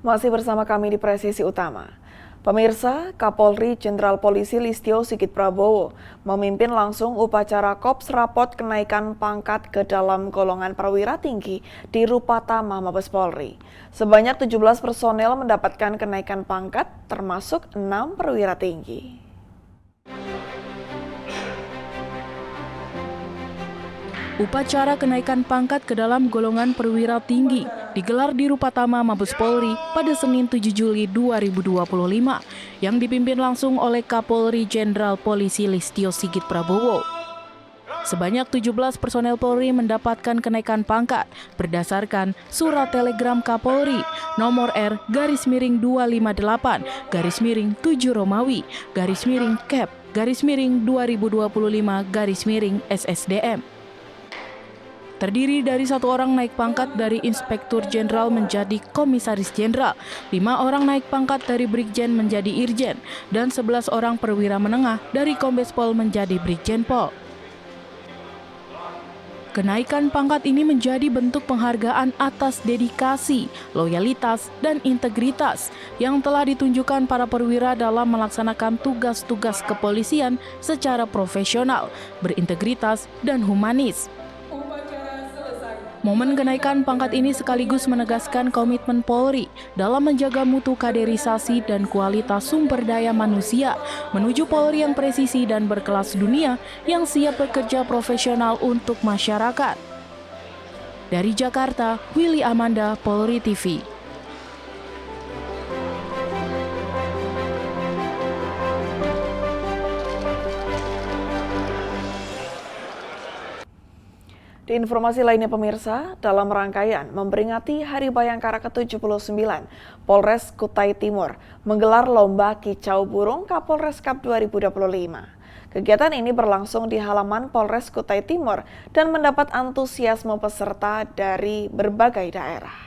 Masih bersama kami di Presisi Utama. Pemirsa, Kapolri Jenderal Polisi Listio Sigit Prabowo memimpin langsung upacara Kops Rapot kenaikan pangkat ke dalam golongan perwira tinggi di Rupatama Mabes Polri. Sebanyak 17 personel mendapatkan kenaikan pangkat, termasuk 6 perwira tinggi. Upacara kenaikan pangkat ke dalam golongan perwira tinggi digelar di Rupatama Mabes Polri pada Senin 7 Juli 2025 yang dipimpin langsung oleh Kapolri Jenderal Polisi Listio Sigit Prabowo. Sebanyak 17 personel Polri mendapatkan kenaikan pangkat berdasarkan surat telegram Kapolri nomor R/258/7 Romawi /Cap/2025/SSDM. Terdiri dari 1 orang naik pangkat dari Inspektur Jenderal menjadi Komisaris Jenderal, 5 orang naik pangkat dari Brigjen menjadi Irjen, dan 11 orang perwira menengah dari Kombes Pol menjadi Brigjen Pol. Kenaikan pangkat ini menjadi bentuk penghargaan atas dedikasi, loyalitas, dan integritas yang telah ditunjukkan para perwira dalam melaksanakan tugas-tugas kepolisian secara profesional, berintegritas, dan humanis. Momen kenaikan pangkat ini sekaligus menegaskan komitmen Polri dalam menjaga mutu kaderisasi dan kualitas sumber daya manusia menuju Polri yang presisi dan berkelas dunia yang siap bekerja profesional untuk masyarakat. Dari Jakarta, Willy Amanda, Polri TV. Di informasi lainnya pemirsa, dalam rangkaian memperingati Hari Bayangkara ke-79, Polres Kutai Timur menggelar Lomba Kicau Burung Kapolres Cup 2025. Kegiatan ini berlangsung di halaman Polres Kutai Timur dan mendapat antusiasme peserta dari berbagai daerah.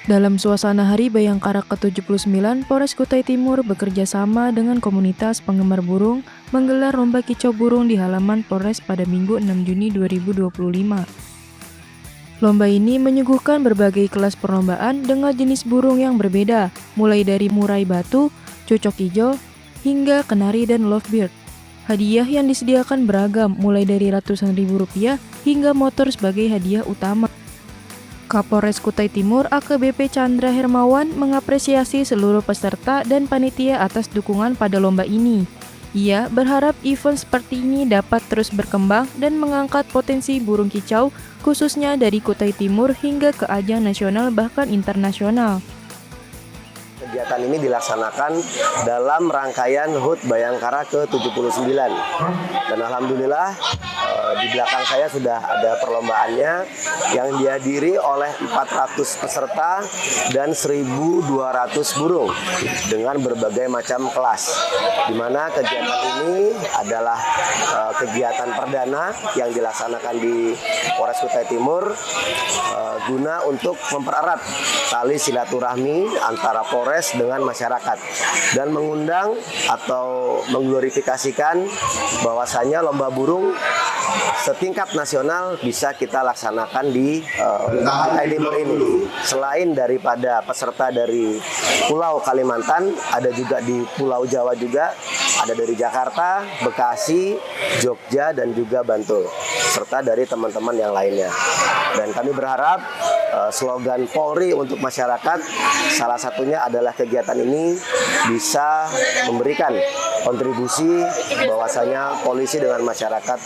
Dalam suasana Hari Bayangkara ke-79, Polres Kutai Timur bekerja sama dengan komunitas penggemar burung menggelar lomba kicau burung di halaman Polres pada Minggu 6 Juni 2025. Lomba ini menyuguhkan berbagai kelas perlombaan dengan jenis burung yang berbeda, mulai dari murai batu, cocok hijau, hingga kenari dan lovebird. Hadiah yang disediakan beragam, mulai dari ratusan ribu rupiah hingga motor sebagai hadiah utama. Kapolres Kutai Timur AKBP Chandra Hermawan mengapresiasi seluruh peserta dan panitia atas dukungan pada lomba ini. Ia berharap event seperti ini dapat terus berkembang dan mengangkat potensi burung kicau khususnya dari Kutai Timur hingga ke ajang nasional bahkan internasional. Kegiatan ini dilaksanakan dalam rangkaian HUT Bayangkara ke-79 dan alhamdulillah di belakang saya sudah ada perlombaannya yang dihadiri oleh 400 peserta dan 1.200 burung dengan berbagai macam kelas, di mana kegiatan ini adalah kegiatan perdana yang dilaksanakan di Polres Kutai Timur guna untuk mempererat tali silaturahmi antara Polres dengan masyarakat dan mengundang atau mengglorifikasikan bahwasanya lomba burung setingkat nasional bisa kita laksanakan di Kutai Timur ini. Selain daripada peserta dari Pulau Kalimantan, ada juga di Pulau Jawa juga, ada dari Jakarta, Bekasi, Jogja, dan juga Bantul, serta dari teman-teman yang lainnya. Dan kami berharap slogan Polri untuk masyarakat salah satunya adalah kegiatan ini bisa memberikan kontribusi bahwasanya polisi dengan masyarakat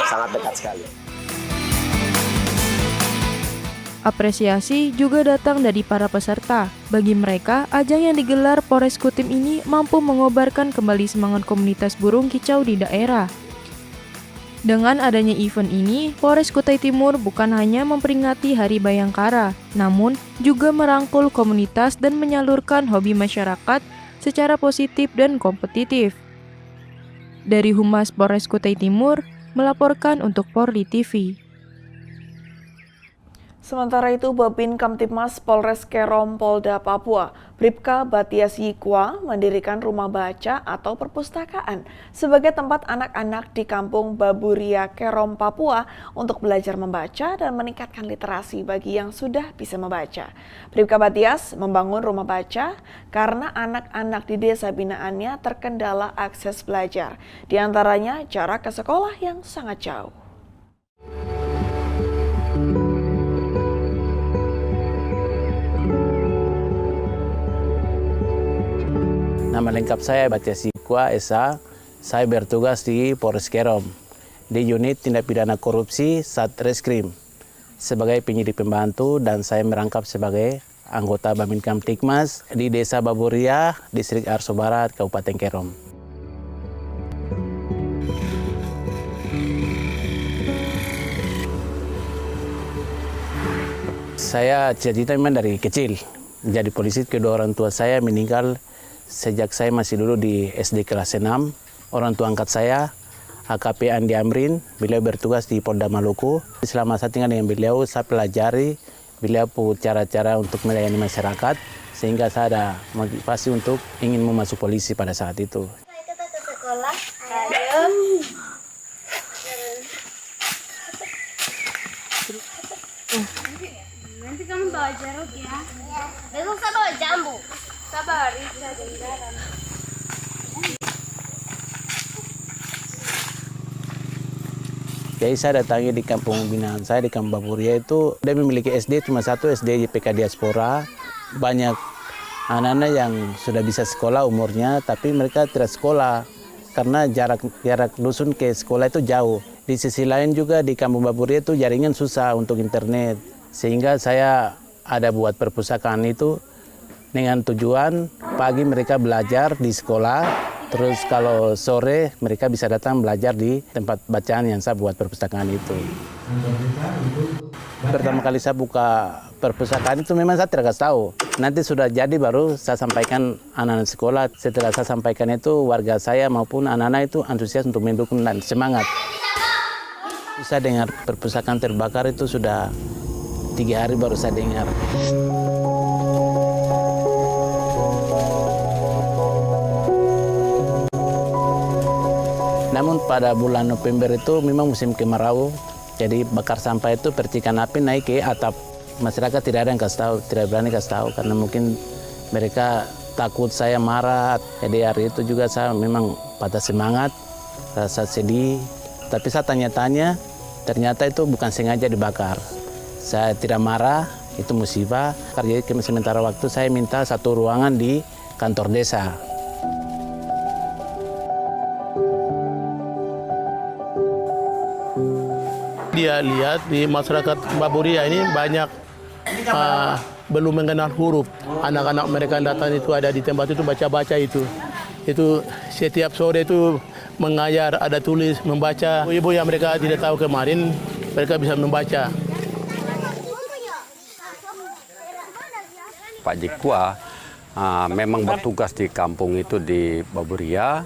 sangat dekat sekali. Apresiasi juga datang dari para peserta. Bagi mereka, ajang yang digelar Polres Kutim ini mampu mengobarkan kembali semangat komunitas burung kicau di daerah. Dengan adanya event ini, Polres Kutai Timur bukan hanya memperingati Hari Bayangkara, namun juga merangkul komunitas dan menyalurkan hobi masyarakat secara positif dan kompetitif. Dari Humas Polres Kutai Timur, melaporkan untuk Polri TV. Sementara itu, Babin Kamtibmas Polres Kerom Polda Papua, Bribka Batias Yikwa, mendirikan rumah baca atau perpustakaan sebagai tempat anak-anak di kampung Baburia, Kerom, Papua untuk belajar membaca dan meningkatkan literasi bagi yang sudah bisa membaca. Bribka Batias membangun rumah baca karena anak-anak di desa binaannya terkendala akses belajar, di antaranya jarak ke sekolah yang sangat jauh. Nama lengkap saya Batias Yikwa Esa. Saya bertugas di Polres Kerom di unit tindak pidana korupsi Satreskrim sebagai penyidik pembantu, dan saya merangkap sebagai anggota Babin Kamtibmas di Desa Baburia, Distrik Arso Barat, Kabupaten Kerom. Saya cita-cita memang dari kecil menjadi polisi. Kedua orang tua saya meninggal sejak saya masih dulu di SD kelas 6. Orang tua angkat saya, AKP Andi Amrin, beliau bertugas di Polda Maluku. Selama saya tinggal dengan beliau, saya pelajari beliau cara-cara untuk melayani masyarakat, sehingga saya ada motivasi untuk ingin memasuk polisi pada saat itu. Kita ke sekolah. Ayo. Nanti kamu bawa jeruk ya. Besok saya bawa jambu. Sabar, Risa dan garam. Jadi saya datangi di kampung binaan saya di Kampung Baburia itu, dia memiliki SD cuma satu, SD YPK Diaspora. Banyak anak-anak yang sudah bisa sekolah umurnya, tapi mereka tidak sekolah karena jarak dusun ke sekolah itu jauh. Di sisi lain juga di Kampung Baburia itu jaringan susah untuk internet, sehingga saya ada buat perpustakaan itu dengan tujuan pagi mereka belajar di sekolah, terus kalau sore mereka bisa datang belajar di tempat bacaan yang saya buat perpustakaan itu. Pertama kali saya buka perpustakaan itu memang saya tidak tahu. Nanti sudah jadi baru saya sampaikan anak-anak sekolah. Setelah saya sampaikan itu, warga saya maupun anak-anak itu antusias untuk mendukung dan semangat. Saya dengar perpustakaan terbakar itu sudah 3 hari baru saya dengar. Namun pada bulan November itu memang musim kemarau, jadi bakar sampah itu percikan api naik ke atap. Masyarakat tidak ada yang kasih tahu, tidak berani kasih tahu karena mungkin mereka takut saya marah. Jadi hari itu juga saya memang patah semangat, rasa sedih. Tapi saya tanya-tanya, ternyata itu bukan sengaja dibakar. Saya tidak marah, itu musibah. Jadi sementara waktu saya minta satu ruangan di kantor desa. Dia lihat di masyarakat Baburia ini banyak belum mengenal huruf. Anak-anak mereka yang datang itu ada di tempat itu baca-baca itu. Itu setiap sore itu mengajar, ada tulis, membaca. Ibu yang mereka tidak tahu kemarin, mereka bisa membaca. Pak Yikwa memang bertugas di kampung itu di Baburia,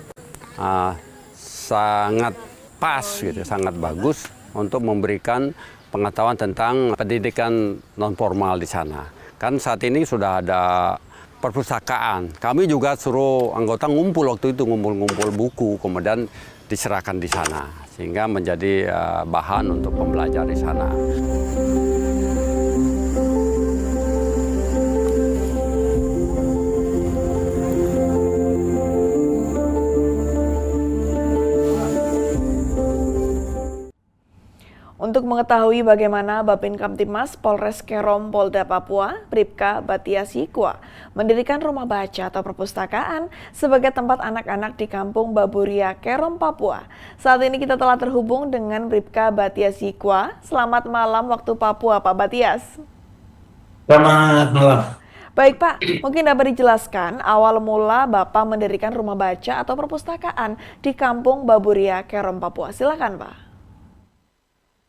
sangat pas gitu, sangat bagus untuk memberikan pengetahuan tentang pendidikan non formal di sana. Kan saat ini sudah ada perpustakaan. Kami juga suruh anggota ngumpul waktu itu, ngumpul-ngumpul buku, kemudian diserahkan di sana sehingga menjadi bahan untuk pembelajar di sana. Untuk mengetahui bagaimana Babin Kamtibmas Polres Kerom Polda Papua, Bribka Batias Yikwa, mendirikan rumah baca atau perpustakaan sebagai tempat anak-anak di kampung Baburia, Kerom, Papua. Saat ini kita telah terhubung dengan Bribka Batias Yikwa. Selamat malam waktu Papua, Pak Batias. Selamat malam. Baik Pak, mungkin dapat dijelaskan awal mula Bapak mendirikan rumah baca atau perpustakaan di kampung Baburia, Kerom, Papua. Silakan Pak.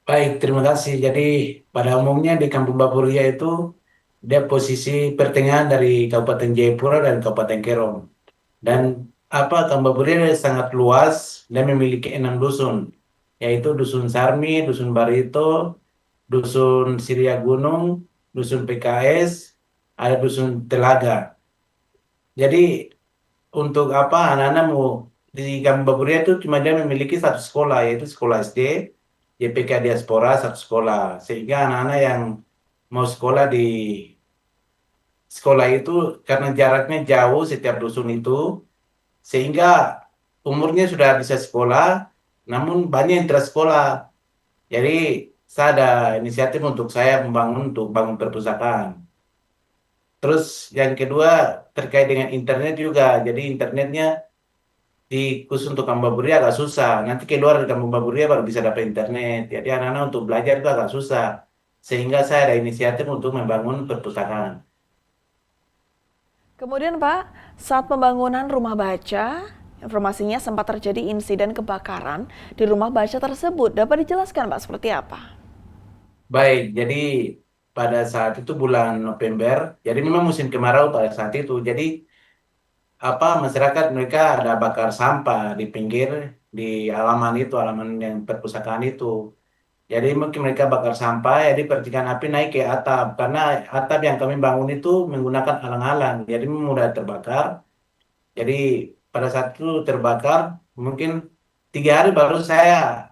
Baik, terima kasih. Jadi pada umumnya di Kampung Baburia itu dia posisi pertengahan dari Kabupaten Jayapura dan Kabupaten Kerom. Dan Kampung Baburia sangat luas dan memiliki 6 dusun, yaitu Dusun Sarmi, Dusun Barito, dusun Siria Gunung, dusun PKS, ada dusun Telaga. Jadi untuk apa anak-anak mau di Kampung Baburia itu cuma dia memiliki satu sekolah yaitu sekolah SD, YPK Diaspora satu sekolah. Sehingga anak-anak yang mau sekolah di sekolah itu karena jaraknya jauh setiap dusun itu, sehingga umurnya sudah bisa sekolah, namun banyak yang tidak sekolah. Jadi saya ada inisiatif untuk saya membangun untuk bangun perpustakaan. Terus yang kedua terkait dengan internet juga. Jadi internetnya di khusus untuk Kampung Baburia agak susah. Nanti keluar dari Kampung Baburia baru bisa dapat internet. Jadi anak-anak untuk belajar itu agak susah. Sehingga saya ada inisiatif untuk membangun perpustakaan. Kemudian Pak, saat pembangunan rumah baca, informasinya sempat terjadi insiden kebakaran di rumah baca tersebut. Dapat dijelaskan Pak seperti apa? Baik, jadi pada saat itu bulan November, jadi memang musim kemarau pada saat itu. Jadi apa masyarakat mereka ada bakar sampah di pinggir di halaman yang perpustakaan itu. Jadi mungkin mereka bakar sampah, jadi percikan api naik ke atap karena atap yang kami bangun itu menggunakan alang-alang, jadi mudah terbakar. Jadi pada saat itu terbakar, mungkin 3 hari baru saya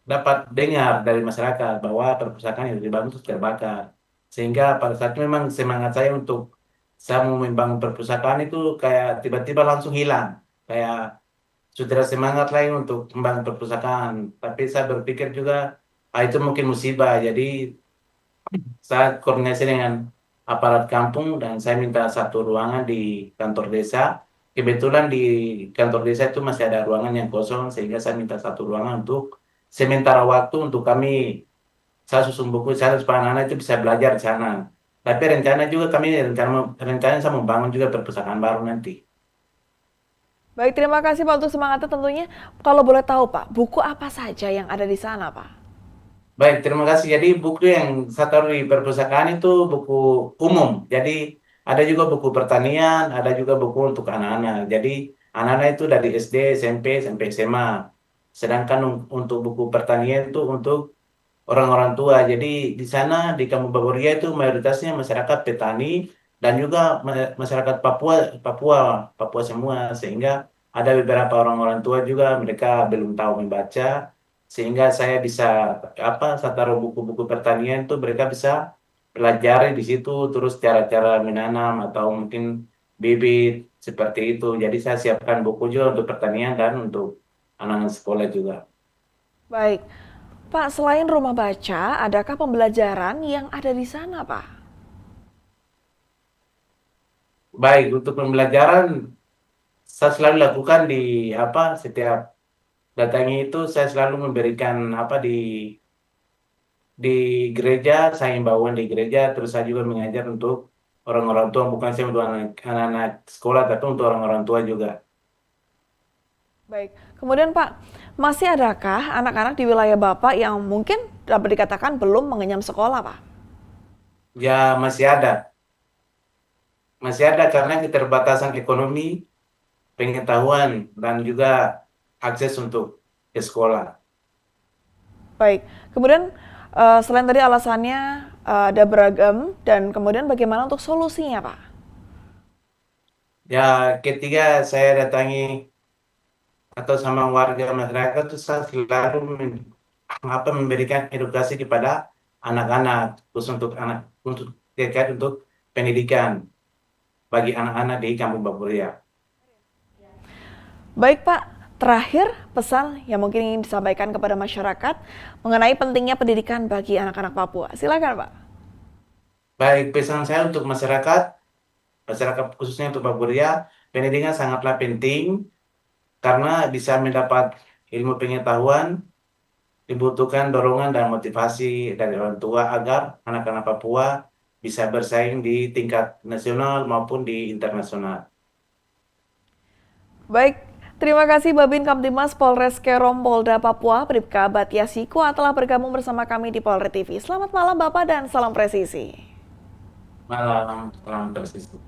dapat dengar dari masyarakat bahwa perpustakaan yang dibangun itu terbakar. Sehingga pada saat itu memang semangat saya untuk saya mau membangun perpustakaan itu kayak tiba-tiba langsung hilang. Kayak sudah semangat lain untuk membangun perpustakaan. Tapi saya berpikir juga, itu mungkin musibah. Jadi saya koordinasi dengan aparat kampung dan saya minta satu ruangan di kantor desa. Kebetulan di kantor desa itu masih ada ruangan yang kosong sehingga saya minta satu ruangan untuk sementara waktu untuk saya susun buku saya supaya anak-anak itu bisa belajar di sana. Tapi rencana saya membangun juga perpustakaan baru nanti. Baik, terima kasih Pak untuk semangatnya tentunya. Kalau boleh tahu Pak, buku apa saja yang ada di sana Pak? Baik, terima kasih. Jadi buku yang saya taruh di perpustakaan itu buku umum. Jadi ada juga buku pertanian, ada juga buku untuk anak-anak. Jadi anak-anak itu dari SD, SMP, sampai SMA. Sedangkan untuk buku pertanian itu untuk orang-orang tua. Jadi di sana di Kampung Baburia itu mayoritasnya masyarakat petani dan juga masyarakat Papua semua. Sehingga ada beberapa orang-orang tua juga mereka belum tahu membaca. Sehingga saya saya taruh buku-buku pertanian itu mereka bisa pelajari di situ terus cara-cara menanam atau mungkin bibit seperti itu. Jadi saya siapkan buku juga untuk pertanian dan untuk anak-anak sekolah juga. Baik, Pak, selain rumah baca, adakah pembelajaran yang ada di sana Pak? Baik, untuk pembelajaran saya selalu lakukan di setiap datangnya itu saya selalu memberikan di gereja, saya imbauan di gereja, terus saya juga mengajar untuk orang-orang tua, bukan saya untuk anak-anak sekolah, tapi untuk orang-orang tua juga. Baik, kemudian Pak, masih adakah anak-anak di wilayah Bapak yang mungkin dapat dikatakan belum mengenyam sekolah Pak? Ya, masih ada. Masih ada karena keterbatasan ekonomi, pengetahuan, dan juga akses untuk ke sekolah. Baik, kemudian selain tadi alasannya ada beragam dan kemudian bagaimana untuk solusinya Pak? Ya, ketika saya datangi atau sama warga masyarakat itu saya selalu memberikan edukasi kepada anak-anak, khusus untuk terkait untuk pendidikan bagi anak-anak di Kampung Baburia. Baik Pak, terakhir pesan yang mungkin ingin disampaikan kepada masyarakat mengenai pentingnya pendidikan bagi anak-anak Papua. Silakan Pak. Baik, pesan saya untuk masyarakat khususnya untuk Baburia, pendidikan sangatlah penting karena bisa mendapat ilmu pengetahuan, dibutuhkan dorongan dan motivasi dari orang tua agar anak-anak Papua bisa bersaing di tingkat nasional maupun di internasional. Baik, terima kasih Babin Kamtimas Polres Kerom Polda Papua, Bribka Batia Sikwa telah bergabung bersama kami di Polres TV. Selamat malam Bapak dan salam presisi. Malam, salam presisi.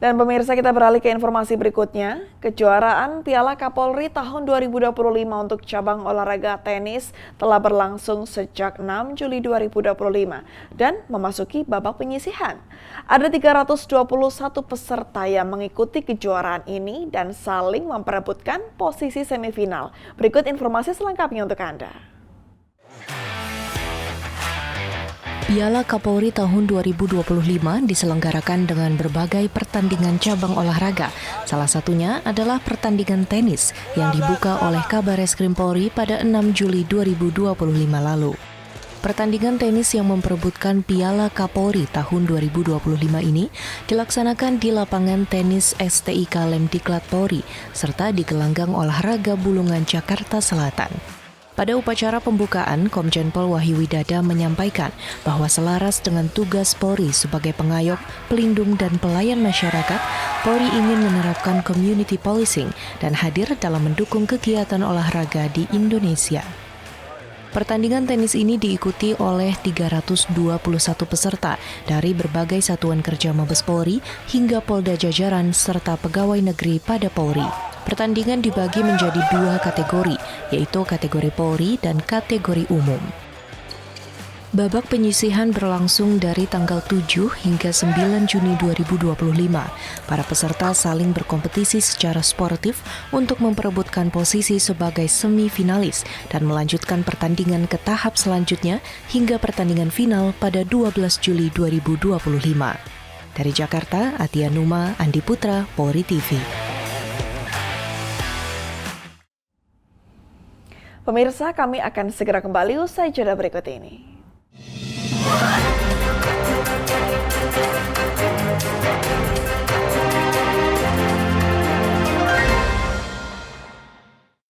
Dan pemirsa, kita beralih ke informasi berikutnya. Kejuaraan Piala Kapolri tahun 2025 untuk cabang olahraga tenis telah berlangsung sejak 6 Juli 2025 dan memasuki babak penyisihan. Ada 321 peserta yang mengikuti kejuaraan ini dan saling memperebutkan posisi semifinal. Berikut informasi selengkapnya untuk Anda. Piala Kapolri tahun 2025 diselenggarakan dengan berbagai pertandingan cabang olahraga. Salah satunya adalah pertandingan tenis yang dibuka oleh Kabareskrim Polri pada 6 Juli 2025 lalu. Pertandingan tenis yang memperebutkan Piala Kapolri tahun 2025 ini dilaksanakan di lapangan tenis STIK Lemdiklat Polri serta di gelanggang olahraga Bulungan, Jakarta Selatan. Pada upacara pembukaan, Komjen Pol Wahyu Widada menyampaikan bahwa selaras dengan tugas Polri sebagai pengayom, pelindung, dan pelayan masyarakat, Polri ingin menerapkan community policing dan hadir dalam mendukung kegiatan olahraga di Indonesia. Pertandingan tenis ini diikuti oleh 321 peserta dari berbagai satuan kerja Mabes Polri hingga Polda Jajaran serta pegawai negeri pada Polri. Pertandingan dibagi menjadi 2 kategori, yaitu kategori Polri dan kategori umum. Babak penyisihan berlangsung dari tanggal 7 hingga 9 Juni 2025. Para peserta saling berkompetisi secara sportif untuk memperebutkan posisi sebagai semifinalis dan melanjutkan pertandingan ke tahap selanjutnya hingga pertandingan final pada 12 Juli 2025. Dari Jakarta, Atia Numa, Andi Putra, Polri TV. Pemirsa, kami akan segera kembali usai jeda berikut ini.